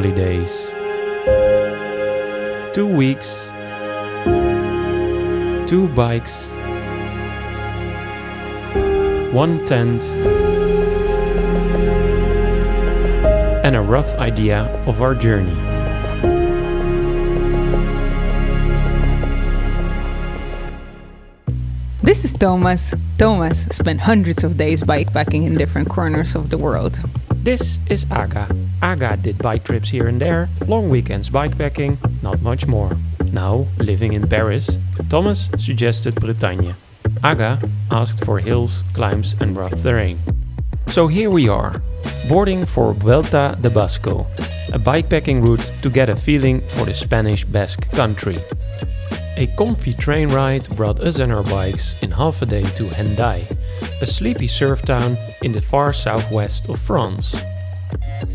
holidays. 2 weeks, 2 bikes, 1 tent, and a rough idea of our journey. This is Thomas. Thomas spent hundreds of days bikepacking in different corners of the world. This is Aga. Aga did bike trips here and there, long weekends bikepacking, not much more. Now, living in Paris, Thomas suggested Bretagne. Aga asked for hills, climbs and rough terrain. So here we are, boarding for Vuelta del Vasco, a bikepacking route to get a feeling for the Spanish Basque Country. A comfy train ride brought us and our bikes in half a day to Hendaye, a sleepy surf town in the far southwest of France.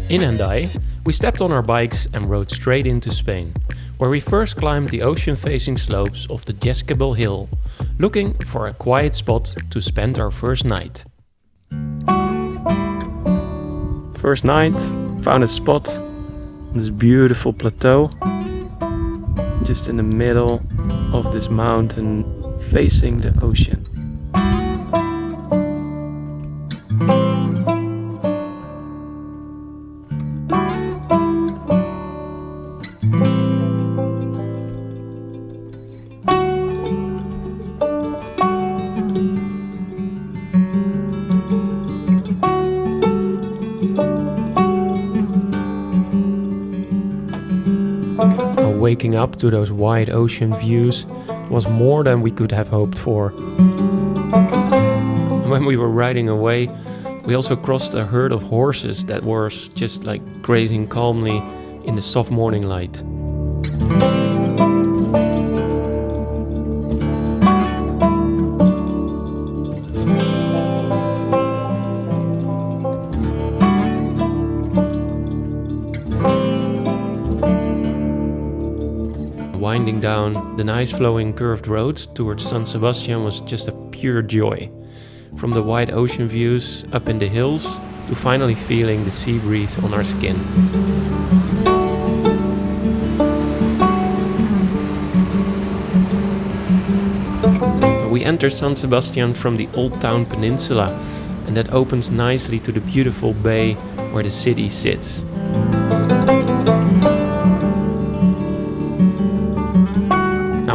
In Hendaye, we stepped on our bikes and rode straight into Spain, where we first climbed the ocean-facing slopes of the Jescabel Hill, looking for a quiet spot to spend our first night. First night, found a spot on this beautiful plateau, just in the middle of this mountain facing the ocean. Waking up to those wide ocean views was more than we could have hoped for. When we were riding away, we also crossed a herd of horses that were just like grazing calmly in the soft morning light. Winding down the nice flowing curved roads towards San Sebastian was just a pure joy. From the wide ocean views up in the hills to finally feeling the sea breeze on our skin. We enter San Sebastian from the Old Town Peninsula, and that opens nicely to the beautiful bay where the city sits.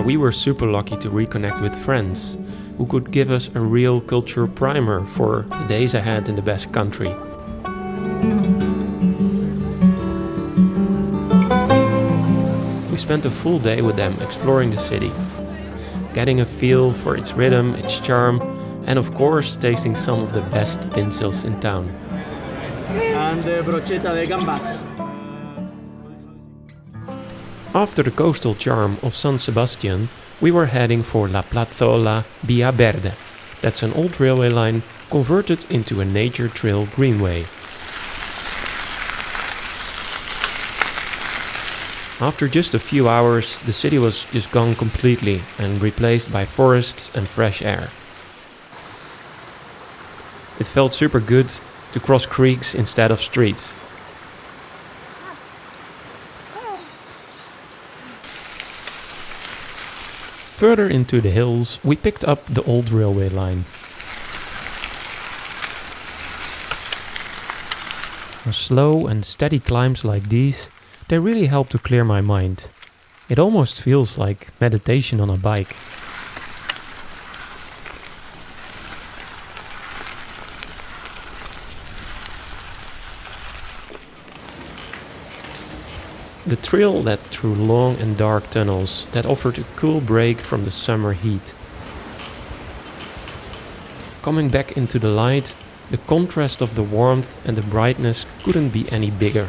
We were super lucky to reconnect with friends who could give us a real culture primer for the days ahead in the Basque Country. We spent a full day with them exploring the city, getting a feel for its rhythm, its charm, and of course tasting some of the best pincels in town. And the brocheta de gambas. After the coastal charm of San Sebastian, we were heading for La Plazaola Greenway. That's an old railway line converted into a nature trail greenway. After just a few hours, the city was just gone completely and replaced by forests and fresh air. It felt super good to cross creeks instead of streets. Further into the hills, we picked up the old railway line. Slow and steady climbs like these, they really help to clear my mind. It almost feels like meditation on a bike. The trail led through long and dark tunnels that offered a cool break from the summer heat. Coming back into the light, the contrast of the warmth and the brightness couldn't be any bigger.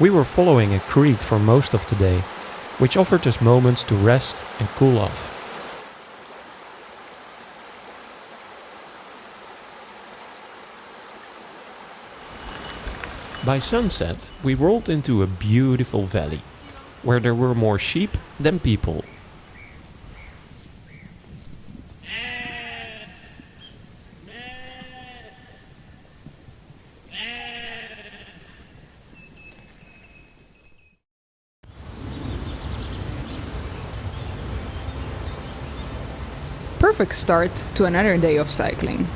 We were following a creek for most of the day, which offered us moments to rest and cool off. By sunset, we rolled into a beautiful valley, where there were more sheep than people. Perfect start to another day of cycling.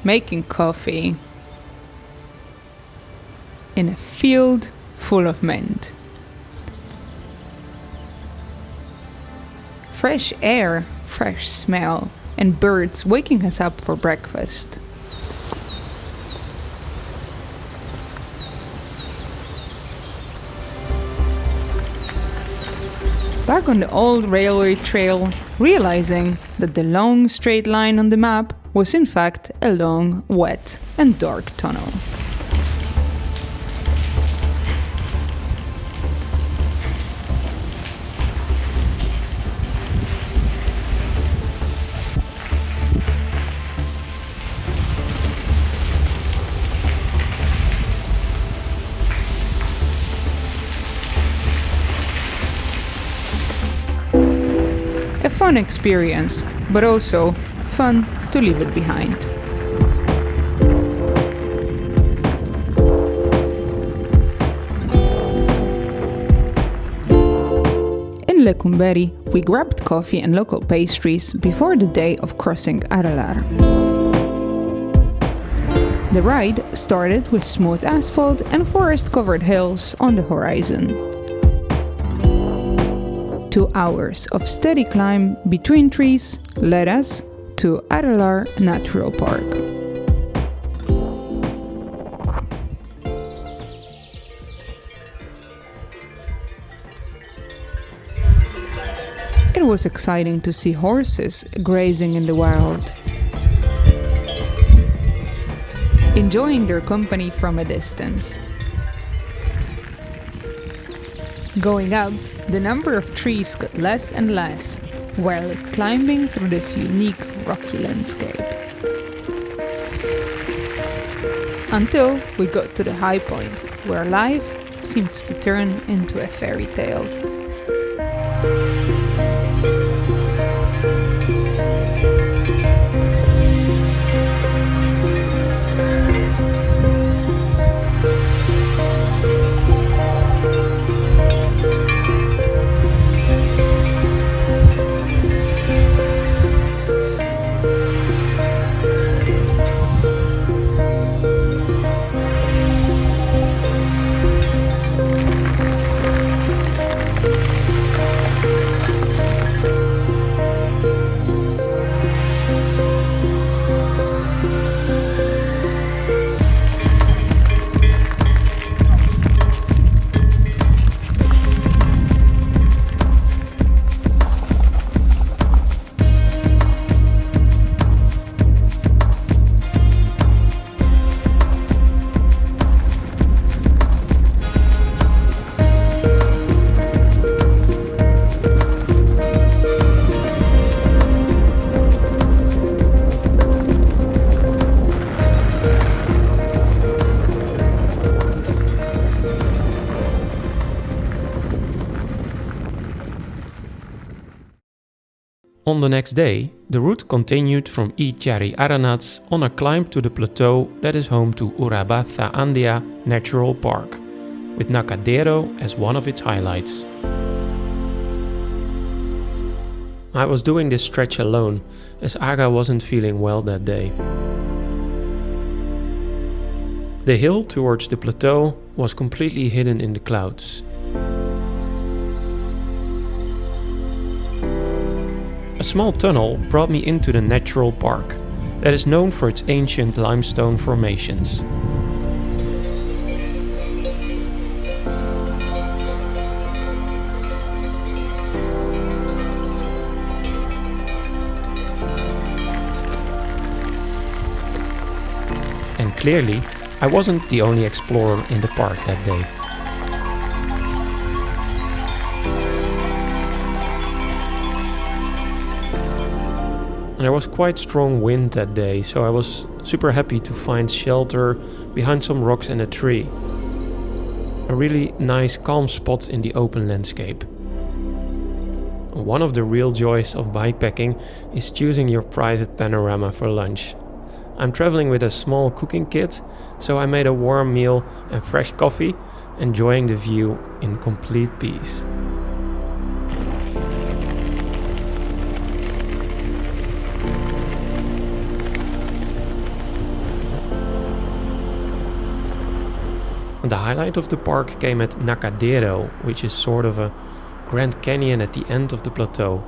Making coffee in a field full of mint. Fresh air, fresh smell, and birds waking us up for breakfast. Back on the old railway trail, realizing that the long straight line on the map was in fact a long, wet and dark tunnel. A fun experience, but also fun to leave it behind. In Lecumberri, we grabbed coffee and local pastries before the day of crossing Aralar. The ride started with smooth asphalt and forest-covered hills on the horizon. 2 hours of steady climb between trees led us to Aralar Natural Park. It was exciting to see horses grazing in the wild, enjoying their company from a distance. Going up, the number of trees got less and less, while climbing through this unique rocky landscape. Until we got to the high point, where life seemed to turn into a fairy tale. On the next day, the route continued from Ichari Aranats on a climb to the plateau that is home to Urabaza Andia Natural Park, with Nacadero as one of its highlights. I was doing this stretch alone, as Aga wasn't feeling well that day. The hill towards the plateau was completely hidden in the clouds. A small tunnel brought me into the natural park that is known for its ancient limestone formations. And clearly, I wasn't the only explorer in the park that day. There was quite strong wind that day, so I was super happy to find shelter behind some rocks and a tree. A really nice calm spot in the open landscape. One of the real joys of bikepacking is choosing your private panorama for lunch. I'm traveling with a small cooking kit, so I made a warm meal and fresh coffee, enjoying the view in complete peace. The highlight of the park came at Nacadero, which is sort of a Grand Canyon at the end of the plateau.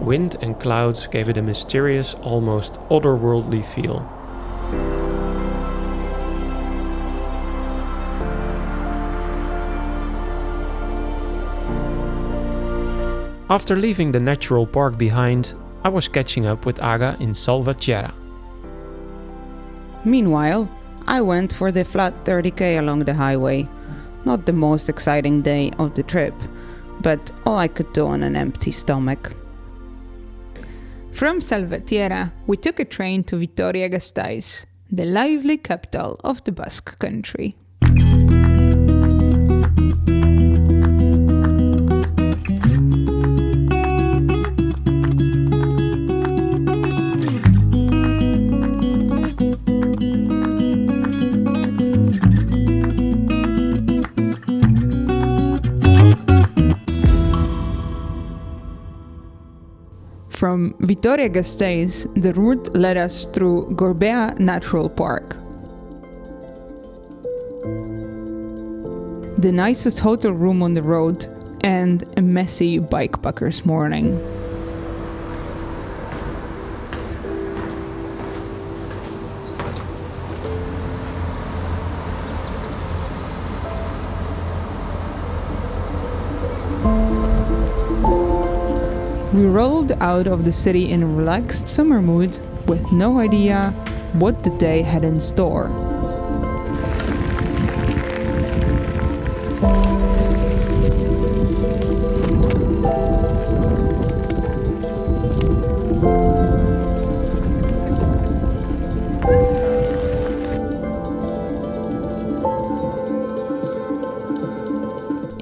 Wind and clouds gave it a mysterious, almost otherworldly feel. After leaving the natural park behind, I was catching up with Aga in Salvatierra. Meanwhile, I went for the flat 30k along the highway. Not the most exciting day of the trip, but all I could do on an empty stomach. From Salvatierra, we took a train to Vitoria-Gasteiz, the lively capital of the Basque Country. From Vitoria-Gasteiz, the route led us through Gorbea Natural Park. The nicest hotel room on the road and a messy bikepacker's morning. We rolled out of the city in a relaxed summer mood with no idea what the day had in store.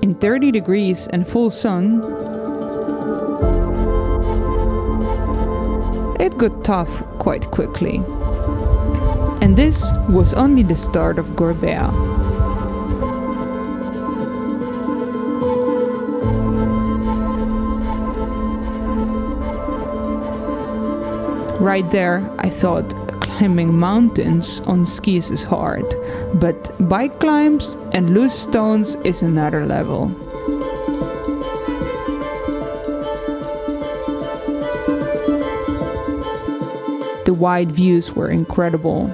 In 30 degrees and full sun, it got tough quite quickly. And this was only the start of Gorbea. Right there, I thought climbing mountains on skis is hard, but bike climbs and loose stones is another level. The wide views were incredible.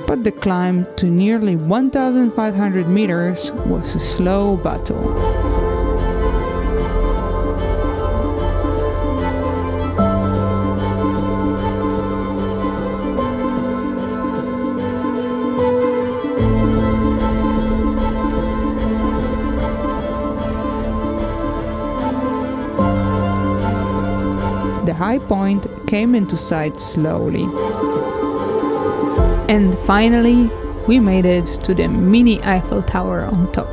But the climb to nearly 1,500 meters was a slow battle. The high point came into sight slowly. And finally, we made it to the mini Eiffel Tower on top.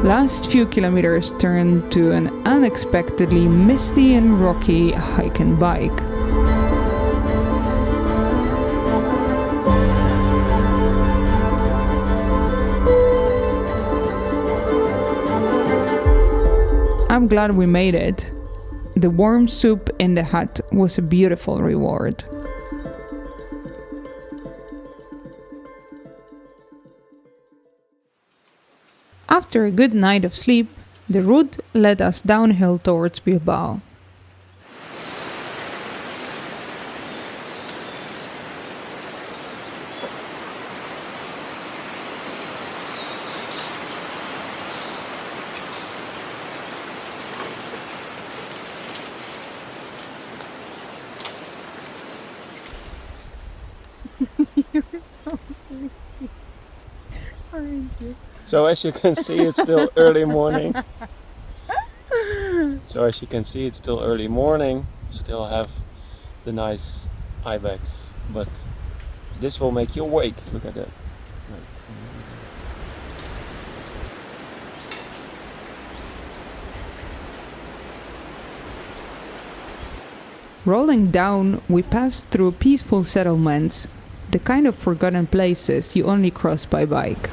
Last few kilometers turned to an unexpectedly misty and rocky hike and bike. I'm glad we made it. The warm soup in the hut was a beautiful reward. After a good night of sleep, the route led us downhill towards Bilbao. You're so sleepy, aren't you? So as you can see, it's still early morning. Still have the nice ibex, but this will make you awake. Look at that. Nice. Rolling down, we passed through peaceful settlements, the kind of forgotten places you only cross by bike.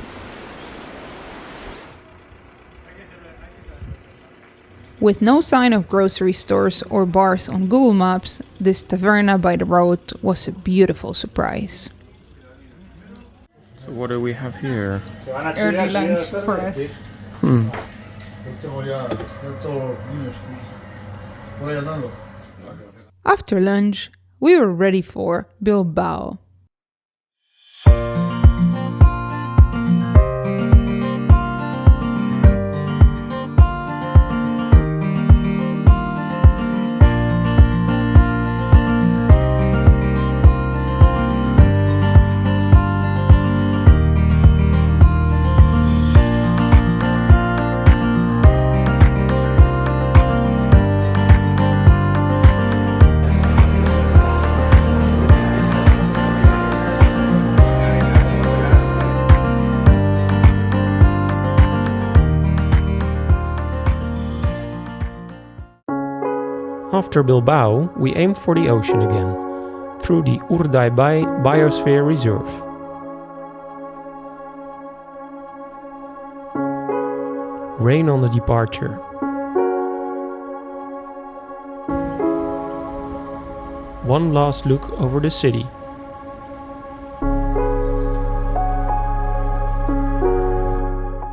With no sign of grocery stores or bars on Google Maps, this taverna by the road was a beautiful surprise. So what do we have here? Early lunch for us. After lunch, we were ready for Bilbao. After Bilbao, we aimed for the ocean again, through the Urdaibai Biosphere Reserve. Rain on the departure. One last look over the city.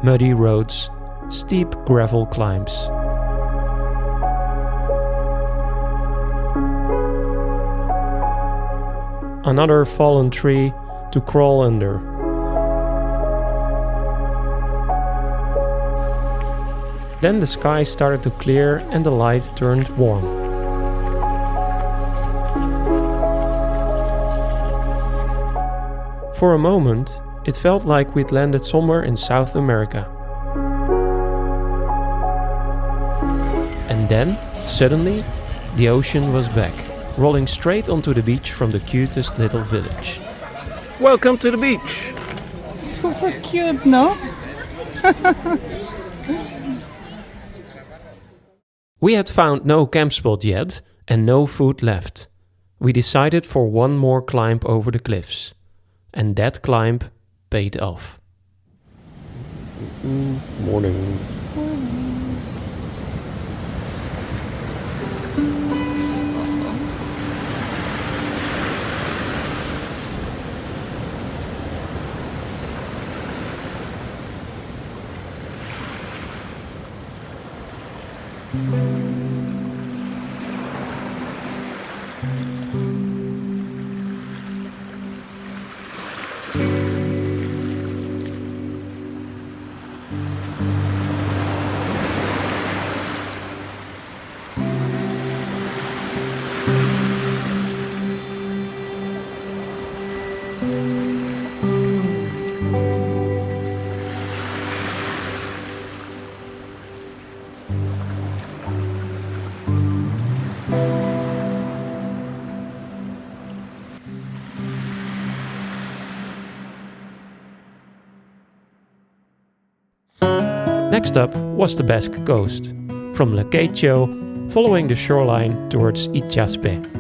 Muddy roads, steep gravel climbs. Another fallen tree to crawl under. Then the sky started to clear and the light turned warm. For a moment, it felt like we'd landed somewhere in South America. And then, suddenly, the ocean was back, rolling straight onto the beach from the cutest little village. Welcome to the beach! Super cute, no? We had found no camp spot yet and no food left. We decided for one more climb over the cliffs. And that climb paid off. Morning. Next up was the Basque coast, from Lekeitio, following the shoreline towards Itxaspe.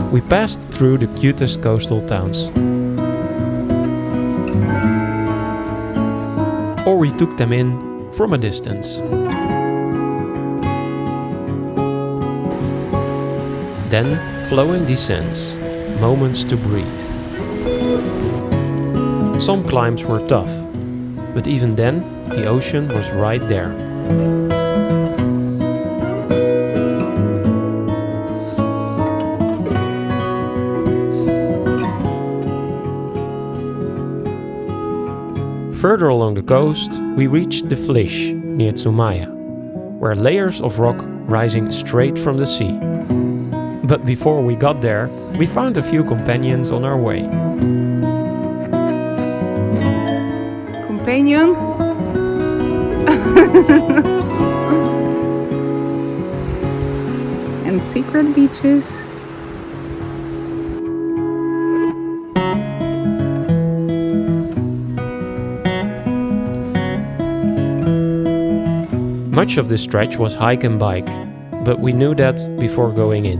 We passed through the cutest coastal towns. Or we took them in from a distance. Then flowing descents, moments to breathe. Some climbs were tough, but even then the ocean was right there. Further along the coast, we reached the Flysch near Zumaya, where layers of rock rising straight from the sea. But before we got there, we found a few companions on our way. Companion? And secret beaches. Much of this stretch was hike and bike, but we knew that before going in.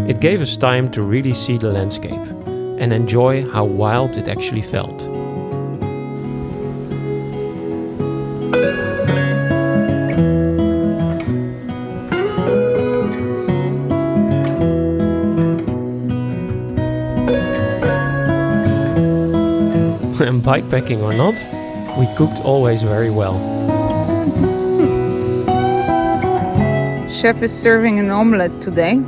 It gave us time to really see the landscape and enjoy how wild it actually felt. And bikepacking or not, we cooked always very well. Chef is serving an omelette today.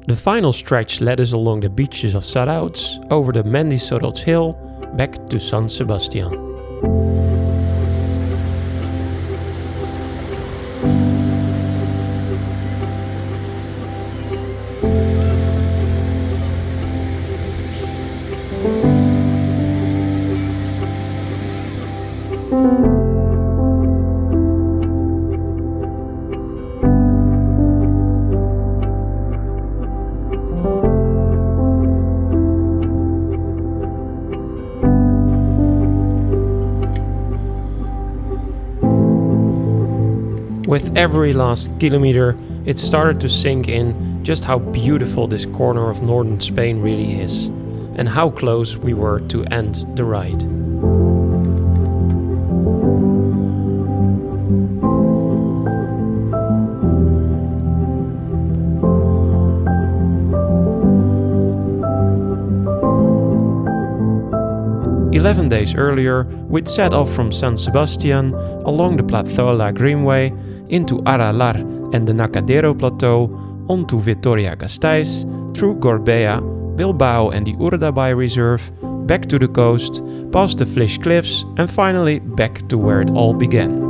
The final stretch led us along the beaches of Sarauts, over the Mendisorots hill, back to San Sebastian. With every last kilometer, it started to sink in just how beautiful this corner of northern Spain really is, and how close we were to end the ride. "11 days earlier, we'd set off from San Sebastian along the Plazaola Greenway into Aralar and the Nacadero Plateau, onto Vitoria-Gasteiz, through Gorbea, Bilbao and the Urdaibai Reserve, back to the coast, past the Flysch Cliffs, and finally back to where it all began."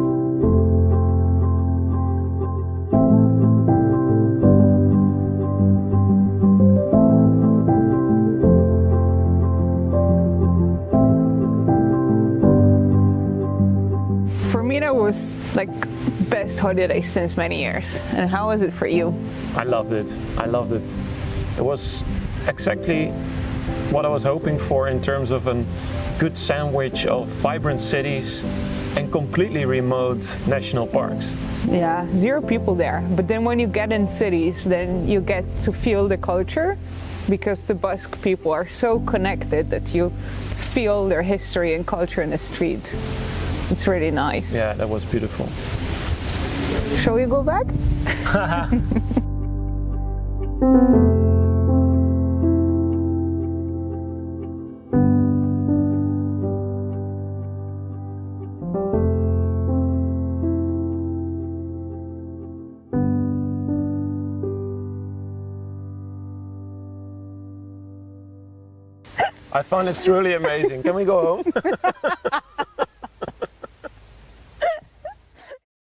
For me, that was like best holiday since many years. And how was it for you? I loved it. It was exactly what I was hoping for in terms of a good sandwich of vibrant cities, And completely remote national parks. Yeah, 0 people there. But then when you get in cities, then you get to feel the culture, because the Basque people are so connected that you feel their history and culture in the street. It's really nice. Yeah, that was beautiful. Shall we go back? I found it truly amazing. Can we go home?